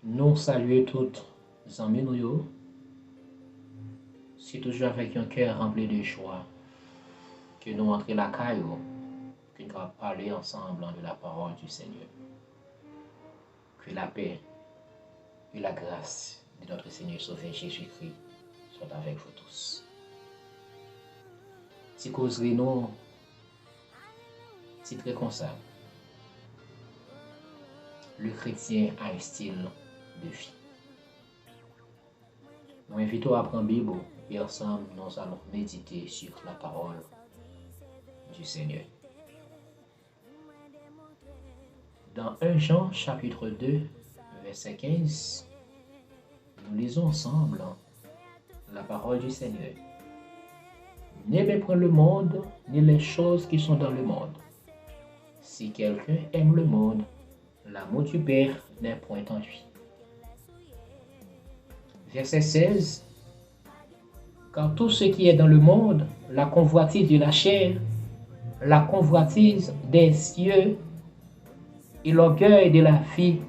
Nous saluons toutes les amis nous, c'est toujours avec un cœur rempli de joie que nous entrons la caillou, que nous allons parler ensemble de la parole du Seigneur. Que la paix et la grâce de notre Seigneur Sauveur Jésus-Christ soient avec vous tous. Si causerie nous, c'est très comme ça. Le chrétien a un style de vie. Nous invitons à prendre la Bible et ensemble nous allons méditer sur la parole du Seigneur. Dans 1 Jean chapitre 2, verset 15, nous lisons ensemble la parole du Seigneur. N'aimez point le monde, ni les choses qui sont dans le monde. Si quelqu'un aime le monde, l'amour du Père n'est point en lui. Verset 16. Car tout ce qui est dans le monde, la convoitise de la chair, la convoitise des cieux et l'orgueil de la vie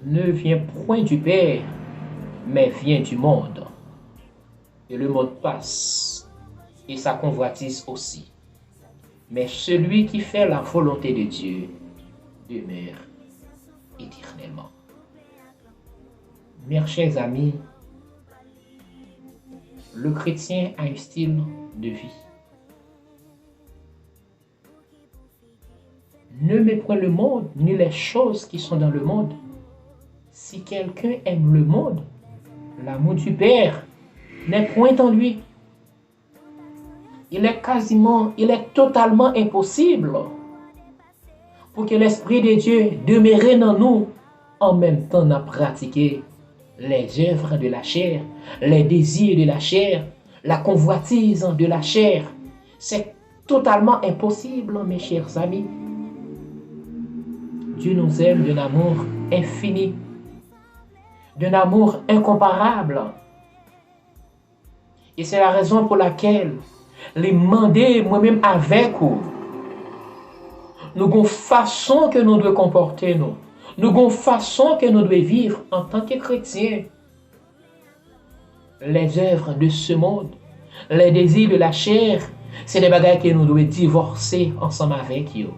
ne vient point du Père, mais vient du monde. Et le monde passe, et sa convoitise aussi. Mais celui qui fait la volonté de Dieu demeure éternellement. Mes chers amis, le chrétien a un style de vie. Ne méprenez le monde ni les choses qui sont dans le monde. Si quelqu'un aime le monde, l'amour du Père n'est point en lui. Il est totalement impossible pour que l'Esprit de Dieu demeure dans nous en même temps à pratiquer les œuvres de la chair, les désirs de la chair, la convoitise de la chair. C'est totalement impossible, mes chers amis. Dieu nous aime d'un amour infini, d'un amour incomparable. Et c'est la raison pour laquelle les demander moi-même avec vous. Nous avons une façon que nous devons comporter nous. Nous avons une façon que nous devons vivre en tant que chrétiens. Les œuvres de ce monde, les désirs de la chair, c'est des bagages que nous devons divorcer ensemble avec eux.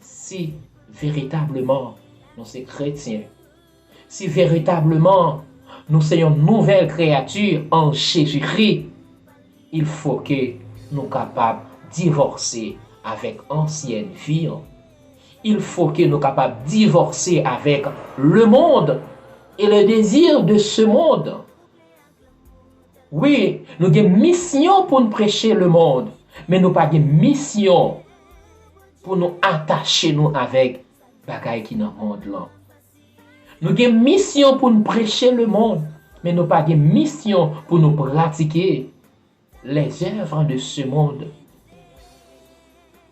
Si véritablement nous sommes chrétiens, si véritablement nous sommes une nouvelle créature en Jésus-Christ, il faut que nous soyons capables de divorcer avec l'ancienne vie. Il faut que nous soyons capables de divorcer avec le monde et le désir de ce monde. Oui, nous avons une mission pour nous prêcher le monde, mais nous n'avons pas une mission pour nous attacher nous avec les bagages qui sont dans le monde là. Nous avons une mission pour nous prêcher le monde, mais nous n'avons pas une mission pour nous pratiquer les œuvres de ce monde.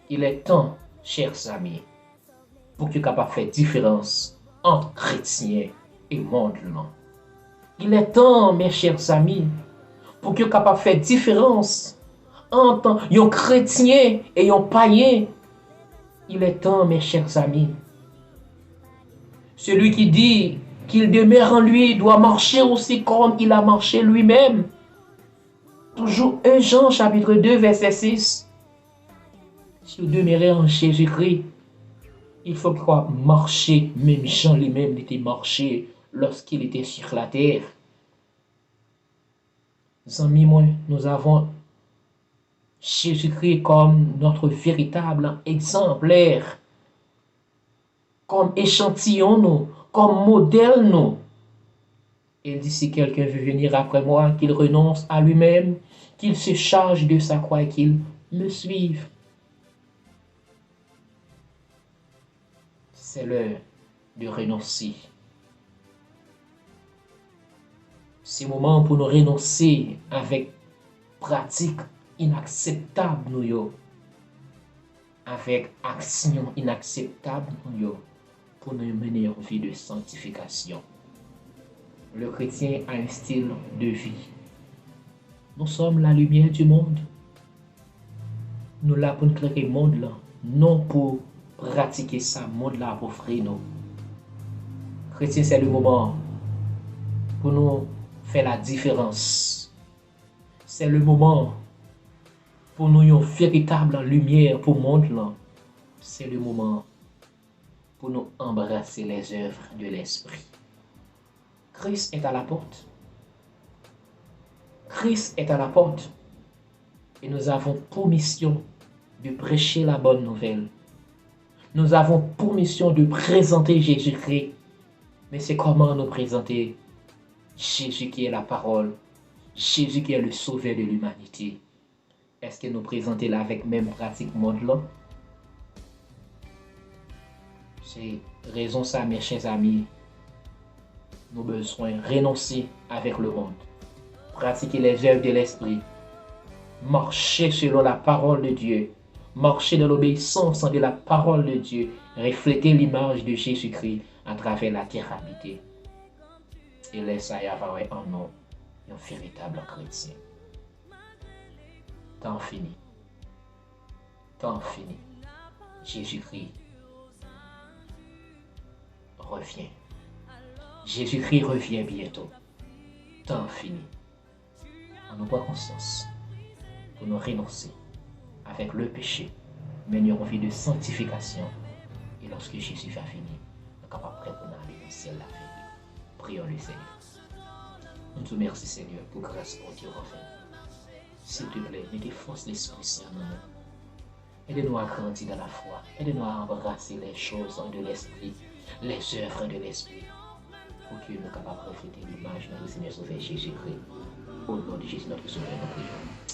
Il est temps, chers amis, pour que tu sois capable de faire différence entre chrétiens et monde. Il est temps, mes chers amis, pour que tu sois capable de faire différence entre un chrétien et un païen. Il est temps, mes chers amis. Celui qui dit qu'il demeure en lui doit marcher aussi comme il a marché lui-même. Toujours 1 Jean chapitre 2 verset 6. Si vous demeurez en Jésus-Christ, il faut pouvoir marcher, même Jean lui-même était marché lorsqu'il était sur la terre. Amis, nous avons Jésus-Christ comme notre véritable exemplaire, comme échantillon, nous, comme modèle. Nous. Il dit, si quelqu'un veut venir après moi, qu'il renonce à lui-même, qu'il se charge de sa croix et qu'il me suive. C'est l'heure de renoncer. C'est le moment pour nous renoncer avec pratique inacceptable, nous, avec action inacceptable, nous, pour nous mener une vie de sanctification. Le chrétien a un style de vie. Nous sommes la lumière du monde. Nous sommes là pour éclairer le monde, là, non pour pratiquer ça, monde là pour offrir nous. Chrétien, c'est le moment pour nous faire la différence. C'est le moment pour nous une véritable lumière pour le monde là. C'est le moment pour nous embrasser les œuvres de l'Esprit. Christ est à la porte. Christ est à la porte. Et nous avons pour mission de prêcher la bonne nouvelle. Nous avons pour mission de présenter Jésus-Christ. Mais c'est comment nous présenter Jésus qui est la parole, Jésus qui est le sauveur de l'humanité. Est-ce que nous présentons là avec même pratique monde là? C'est raison ça, mes chers amis. Nous avons besoin de renoncer avec le monde. Pratiquer les œuvres de l'Esprit. Marcher selon la parole de Dieu. Marcher dans l'obéissance de la parole de Dieu. Refléter l'image de Jésus-Christ à travers la terre habitée. Et laisser avoir en nous un véritable chrétien. Temps fini. Temps fini. Jésus-Christ revient. Jésus-Christ revient bientôt. Temps fini. On nous prend conscience pour nous renoncer avec le péché, mener une vie de sanctification. Et lorsque Jésus va finir, nous sommes capables de pour aller dans le ciel la vie. Prions le Seigneur. Nous te remercions, Seigneur, pour grâce pour Dieu revient. S'il te plaît, mettez force l'Esprit Saint en nous. Aidez-nous à grandir dans la foi. Aidez-nous à embrasser les choses de l'Esprit, les œuvres de l'Esprit, pour que nous soyons capables de refléter l'image de notre Seigneur Sauveur Jésus-Christ. Au nom de Jésus, notre Sauveur, nous prions.